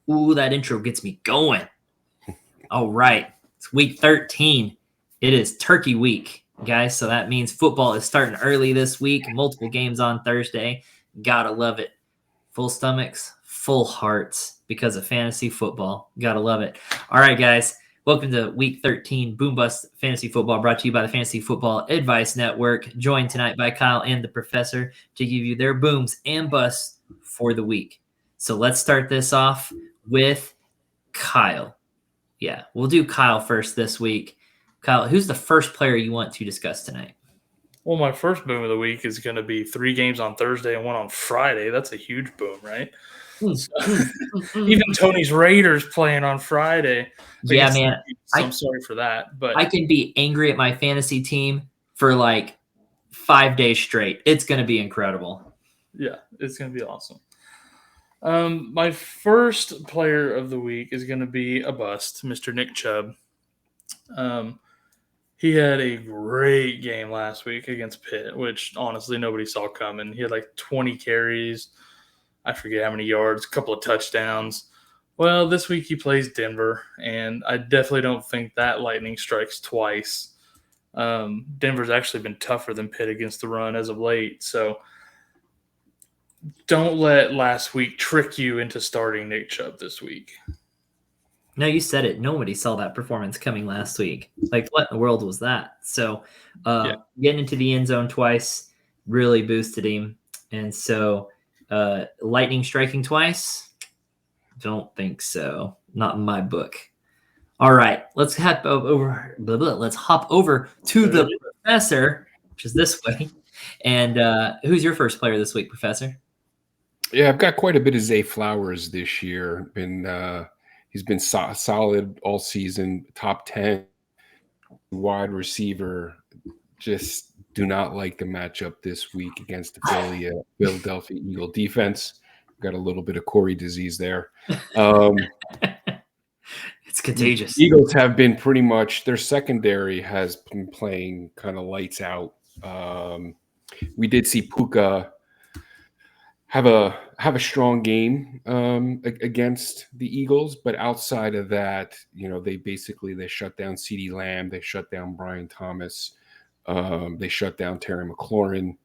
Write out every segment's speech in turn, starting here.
Ooh, that intro gets me going. All right. It's week 13. It is Turkey week, guys. So that means football is starting early this week. Multiple games on Thursday. Gotta love it. Full stomachs, full hearts because of fantasy football. Gotta love it. All right, guys. Welcome to week 13 Boom Bust Fantasy Football, brought to you by the Fantasy Football Advice Network. Joined tonight by Kyle and the professor to give you their booms and busts for the week. So let's start this off with Kyle. Yeah, we'll do Kyle first this week. Kyle, who's the first player you want to discuss tonight? Well, my first boom of the week is going to be 3 games on Thursday and 1 on Friday. That's a huge boom, right? Even Tony's Raiders playing on Friday. Yeah, man. I'm sorry for that, but I can be angry at my fantasy team for like 5 days straight. It's going to be incredible. Yeah, it's going to be awesome. My first player of the week is going to be a bust, Mr. Nick Chubb. He had a great game last week against Pitt, which honestly nobody saw coming. He had like 20 carries, I forget how many yards, a couple of touchdowns. Well, this week he plays Denver, and I definitely don't think that lightning strikes twice. Denver's actually been tougher than Pitt against the run as of late, so don't let last week trick you into starting Nick Chubb this week. No, you said it. Nobody saw that performance coming last week. Like, what in the world was that? So, getting into the end zone twice really boosted him. And so, lightning striking twice? Don't think so. Not in my book. All right, let's hop over. Let's hop over to the professor, which is this way. And who's your first player this week, Professor? Yeah, I've got quite a bit of Zay Flowers this year. He's been solid all season, top 10 wide receiver. Just do not like the matchup this week against the Philadelphia Eagle defense. Got a little bit of Corey disease there. It's contagious. The Eagles have been pretty much, their secondary has been playing kind of lights out. We did see Puka have a strong game against the Eagles, but outside of that, they shut down CeeDee Lamb, they shut down Brian Thomas, they shut down Terry McLaurin,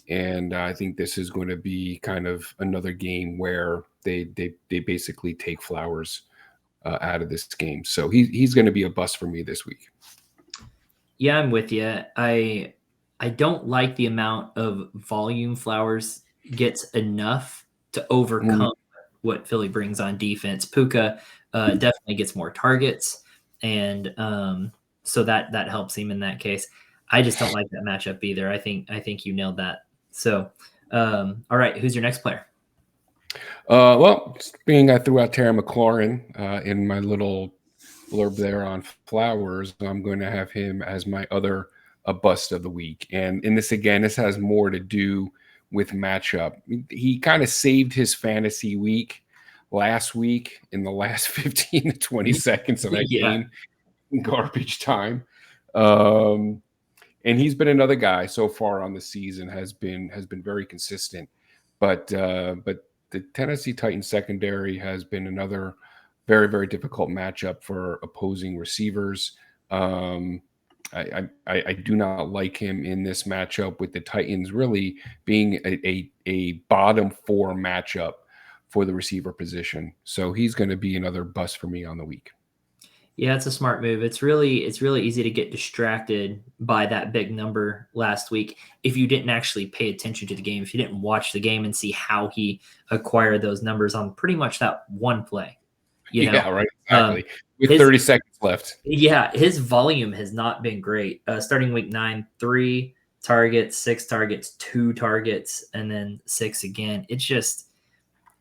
and I think this is going to be kind of another game where they basically take Flowers out of this game. So he's going to be a bust for me this week. Yeah, I'm with you. I don't like the amount of volume Flowers gets enough to overcome what Philly brings on defense. Puka definitely gets more targets, and so that helps him in that case. I just don't like that matchup either. I think you nailed that. So, all right, who's your next player? Well, being I threw out Terry McLaurin in my little blurb there on Flowers, I'm going to have him as my other bust of the week. And in this has more to do with matchup. He kind of saved his fantasy week last week in the last 15 to 20 seconds of that game in garbage time. And he's been another guy so far on the season, has been very consistent. But the Tennessee Titans secondary has been another very, very difficult matchup for opposing receivers. I do not like him in this matchup with the Titans really being a bottom 4 matchup for the receiver position. So he's going to be another bust for me on the week. Yeah, it's a smart move. It's really easy to get distracted by that big number last week if you didn't actually pay attention to the game, if you didn't watch the game and see how he acquired those numbers on pretty much that one play. Yeah, right. Exactly. With 30 seconds left. Yeah, his volume has not been great. Starting week 9, 3 targets, 6 targets, 2 targets, and then 6 again. It's just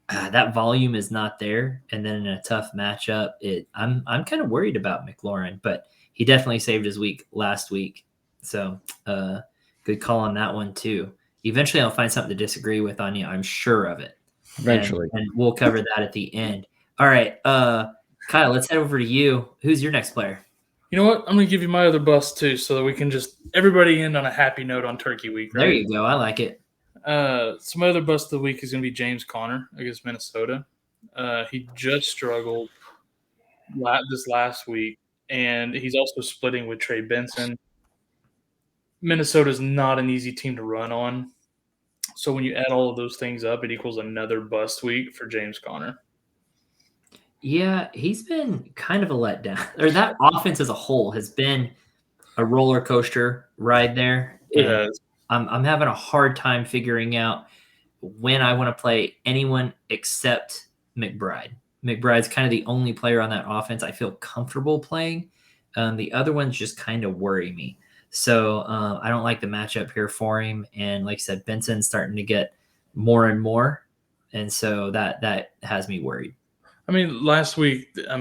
that volume is not there. And then in a tough matchup, I'm kind of worried about McLaurin, but he definitely saved his week last week. So good call on that one too. Eventually, I'll find something to disagree with on you. I'm sure of it. Eventually, and we'll cover that at the end. All right, Kyle, let's head over to you. Who's your next player? You know what? I'm going to give you my other bust too, so that we can just everybody end on a happy note on Turkey Week. Right? There you go. I like it. So my other bust of the week is going to be James Conner against Minnesota. He just struggled this last week, and he's also splitting with Trey Benson. Minnesota's not an easy team to run on. So when you add all of those things up, it equals another bust week for James Conner. Yeah, he's been kind of a letdown. Or that offense as a whole has been a roller coaster ride there. It And has. I'm having a hard time figuring out when I want to play anyone except McBride. McBride's kind of the only player on that offense I feel comfortable playing. The other ones just kind of worry me. So I don't like the matchup here for him. And like I said, Benson's starting to get more and more. And so that has me worried. I mean, last week, I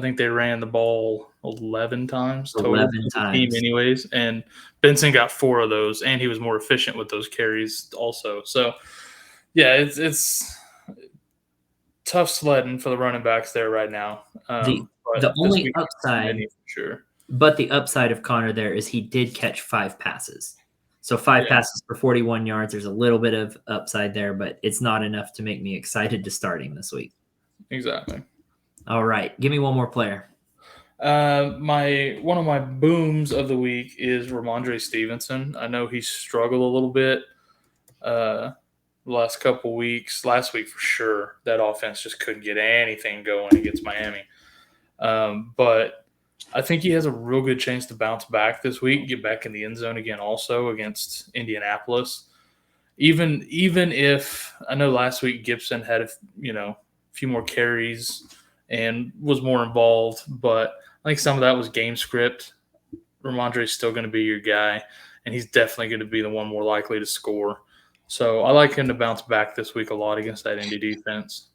think they ran the ball 11 times total. 11 times. Team anyways, and Benson got 4 of those, and he was more efficient with those carries also. So, yeah, it's tough sledding for the running backs there right now. The only upside, sure. But the upside of Connor there is he did catch 5 passes. So 5 passes for 41 yards. There's a little bit of upside there, but it's not enough to make me excited to start him this week. Exactly. All right. Give me one more player. One of my booms of the week is Rhamondre Stevenson. I know he struggled a little bit the last couple weeks. Last week for sure, that offense just couldn't get anything going against Miami. But I think he has a real good chance to bounce back this week, get back in the end zone again also against Indianapolis. Even if I know last week Gibson had a few more carries and was more involved, but I think some of that was game script. Rhamondre is still going to be your guy, and he's definitely going to be the one more likely to score. So I like him to bounce back this week a lot against that Indy defense.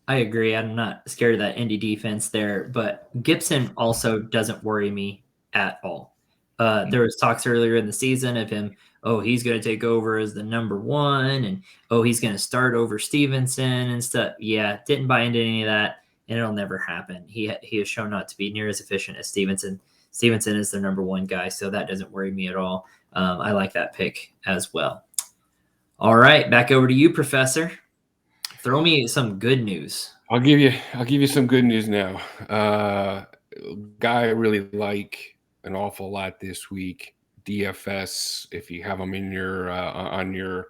I agree. I'm not scared of that Indy defense there, but Gibson also doesn't worry me at all. There was talks earlier in the season of him, he's going to take over as the number 1, and he's going to start over Stevenson and stuff. Yeah, didn't buy into any of that, and it'll never happen. He has shown not to be near as efficient as Stevenson. Stevenson is the number 1 guy, so that doesn't worry me at all. I like that pick as well. All right, back over to you, Professor. Throw me some good news. I'll give you some good news now. Guy I really like an awful lot this week. DFS, if you have him in your on your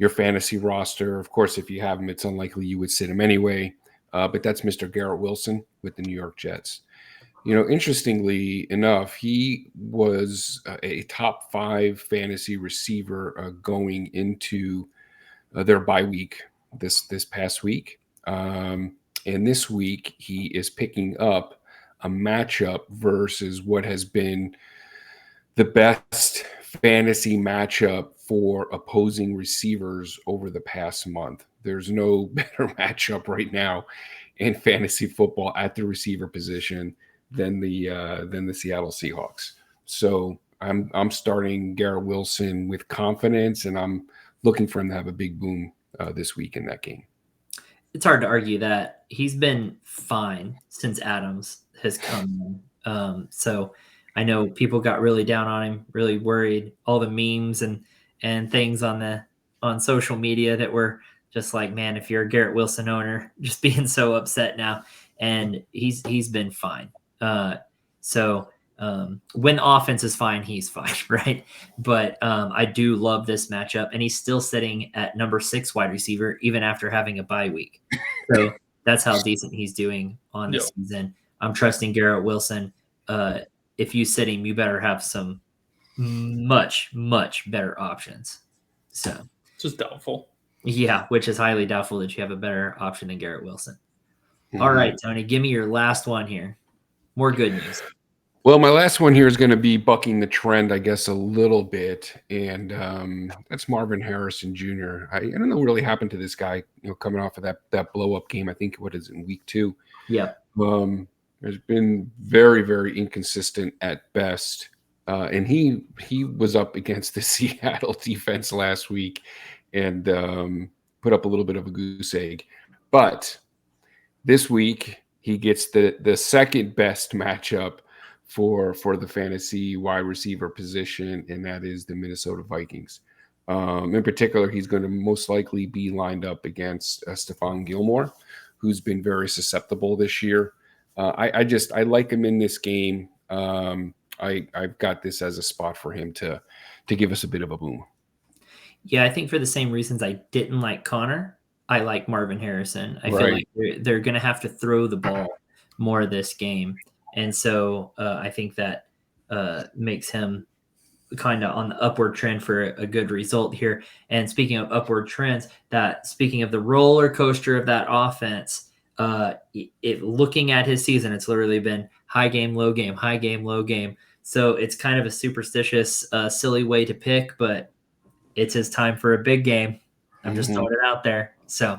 fantasy roster. Of course, if you have him, it's unlikely you would sit him anyway. But that's Mr. Garrett Wilson with the New York Jets. Interestingly enough, he was a top 5 fantasy receiver going into their bye week this past week. And this week, he is picking up a matchup versus what has been the best fantasy matchup for opposing receivers over the past month. There's no better matchup right now in fantasy football at the receiver position than the Seattle Seahawks. So I'm starting Garrett Wilson with confidence, and I'm looking for him to have a big boom this week in that game. It's hard to argue that. He's been fine since Adams has come in. So I know people got really down on him, really worried. All the memes and things on social media that were just like, man, if you're a Garrett Wilson owner, just being so upset now. And he's been fine. So when the offense is fine, he's fine, right? But I do love this matchup, and he's still sitting at number 6 wide receiver even after having a bye week. So that's how decent he's doing on the season. I'm trusting Garrett Wilson. If you sit him, you better have some much, much better options. So just doubtful. Yeah, which is highly doubtful that you have a better option than Garrett Wilson. All right, Tony, give me your last one here. More good news. Well, my last one here is going to be bucking the trend, I guess, a little bit, and that's Marvin Harrison Jr. I don't know what really happened to this guy, coming off of that blow-up game. I think what is in week 2. Yeah. There's been very, very inconsistent at best, and he was up against the Seattle defense last week and put up a little bit of a goose egg. But this week he gets the second best matchup for the fantasy wide receiver position, and that is the Minnesota Vikings. In particular, he's going to most likely be lined up against Stephon Gilmore, who's been very susceptible this year. I like him in this game. I've got this as a spot for him to give us a bit of a boom. Yeah, I think for the same reasons I didn't like Connor, I like Marvin Harrison. I feel like they're going to have to throw the ball more this game. And so I think that makes him kind of on the upward trend for a good result here. And speaking of upward trends, speaking of the roller coaster of that offense, looking at his season, it's literally been high game, low game, high game, low game. So it's kind of a superstitious, silly way to pick, but it's his time for a big game. I'm just throwing it out there. So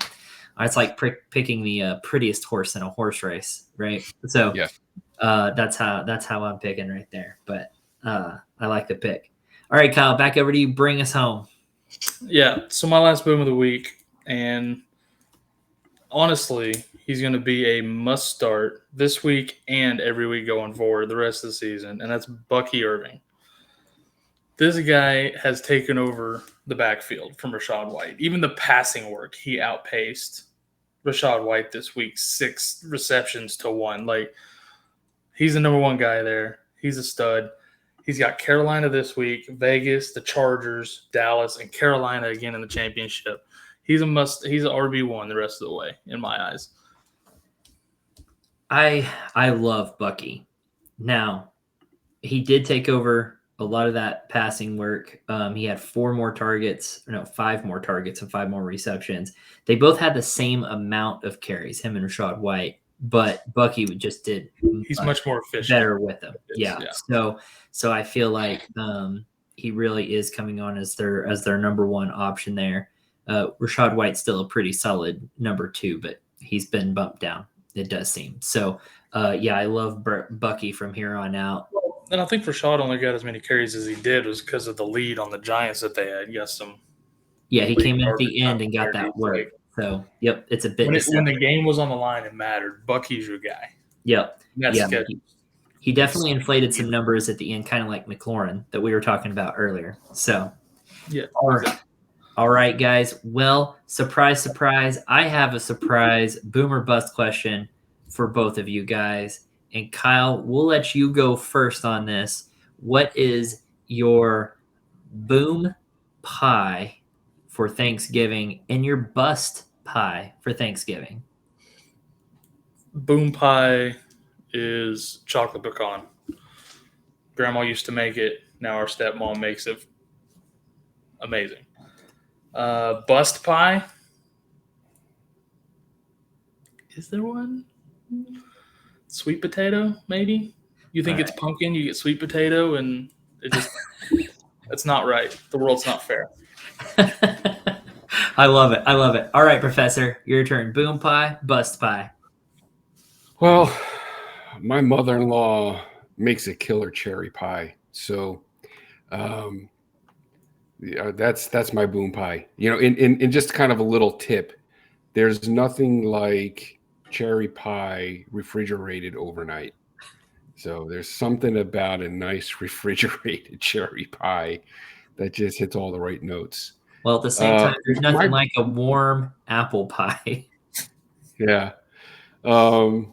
it's like picking the prettiest horse in a horse race, right? So that's how I'm picking right there. But I like the pick. All right, Kyle, back over to you. Bring us home. Yeah, so my last boom of the week, and honestly, he's going to be a must start this week and every week going forward the rest of the season, and that's Bucky Irving. This guy has taken over the backfield from Rachaad White. Even the passing work, he outpaced Rachaad White this week, 6 receptions to 1. Like, he's the number one guy there. He's a stud. He's got Carolina this week, Vegas, the Chargers, Dallas, and Carolina again in the championship. He's a must. He's an RB1 the rest of the way, in my eyes. I love Bucky. Now, he did take over a lot of that passing work. He had 5 more targets and 5 more receptions. They both had the same amount of carries, him and Rachaad White, but Bucky just did. He's much more efficient, better with them. Yeah. So I feel like he really is coming on as their number one option there. Rachaad White's still a pretty solid number 2, but he's been bumped down. It does seem so. I love Bucky from here on out. And I think Rachaad only got as many carries as he did was because of the lead on the Giants that they had. Yes, he came in at the end and got that work. So, yep, it's a bit. When the game was on the line, it mattered. Bucky's your guy. Yep. He definitely inflated some numbers at the end, kind of like McLaurin that we were talking about earlier. So, All right, guys. Well, surprise, surprise. I have a surprise boom or bust question for both of you guys. And Kyle, we'll let you go first on this. What is your boom pie for Thanksgiving and your bust pie for Thanksgiving? Boom pie is chocolate pecan. Grandma used to make it. Now our stepmom makes it. Amazing. Bust pie. Is there one? Sweet potato, maybe? You think it's pumpkin, you get sweet potato, and it just that's not right. The world's not fair. I love it. All right, Professor, your turn. Boom pie, bust pie. Well, my mother-in-law makes a killer cherry pie. So that's my boom pie. In just kind of a little tip, there's nothing like cherry pie refrigerated overnight. So there's something about a nice refrigerated cherry pie that just hits all the right notes. Well, at the same time, there's nothing like a warm apple pie. Yeah. To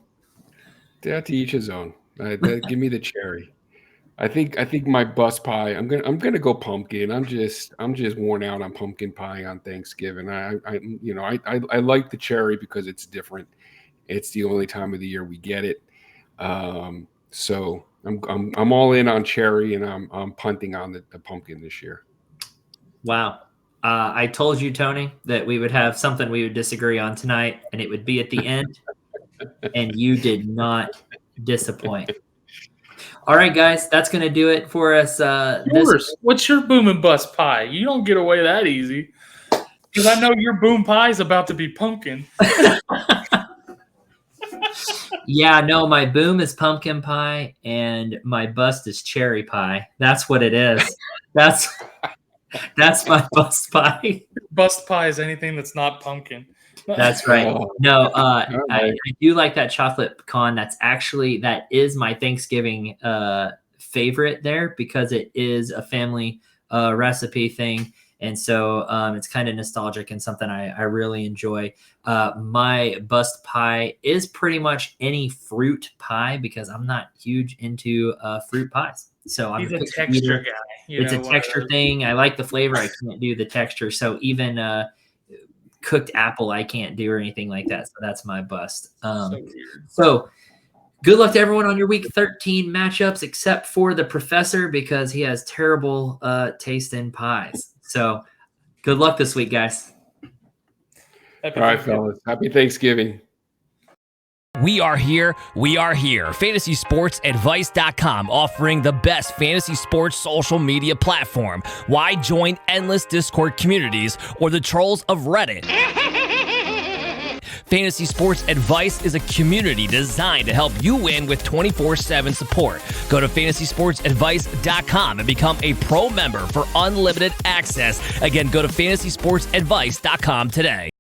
each his own. Give me the cherry. I think my bust pie. I'm gonna go pumpkin. I'm just worn out on pumpkin pie on Thanksgiving. I like the cherry because it's different. It's the only time of the year we get it. So I'm all in on cherry, and I'm punting on the pumpkin this year. Wow. I told you, Tony, that we would have something we would disagree on tonight, and it would be at the end, and you did not disappoint. All right, guys, that's going to do it for us. What's your boom and bust pie? You don't get away that easy. Because I know your boom pie is about to be pumpkin. Yeah, no, my boom is pumpkin pie, and my bust is cherry pie. That's what it is. That's my bust pie. Bust pie is anything that's not pumpkin. That's right. No, I do like that chocolate pecan. That is my Thanksgiving favorite there because it is a family recipe thing. And so it's kind of nostalgic and something I really enjoy. My bust pie is pretty much any fruit pie because I'm not huge into fruit pies. So He's I'm a texture guy. It's a texture thing. I like the flavor. I can't do the texture. So even cooked apple, I can't do or anything like that. So that's my bust. So weird. So good luck to everyone on your week 13 matchups, except for the professor because he has terrible taste in pies. So good luck this week, guys. All right, fellas. Happy Thanksgiving. We are here. We are here. FantasySportsAdvice.com, offering the best fantasy sports social media platform. Why join endless Discord communities or the trolls of Reddit? Fantasy Sports Advice is a community designed to help you win with 24/7 support. Go to FantasySportsAdvice.com and become a pro member for unlimited access. Again, go to FantasySportsAdvice.com today.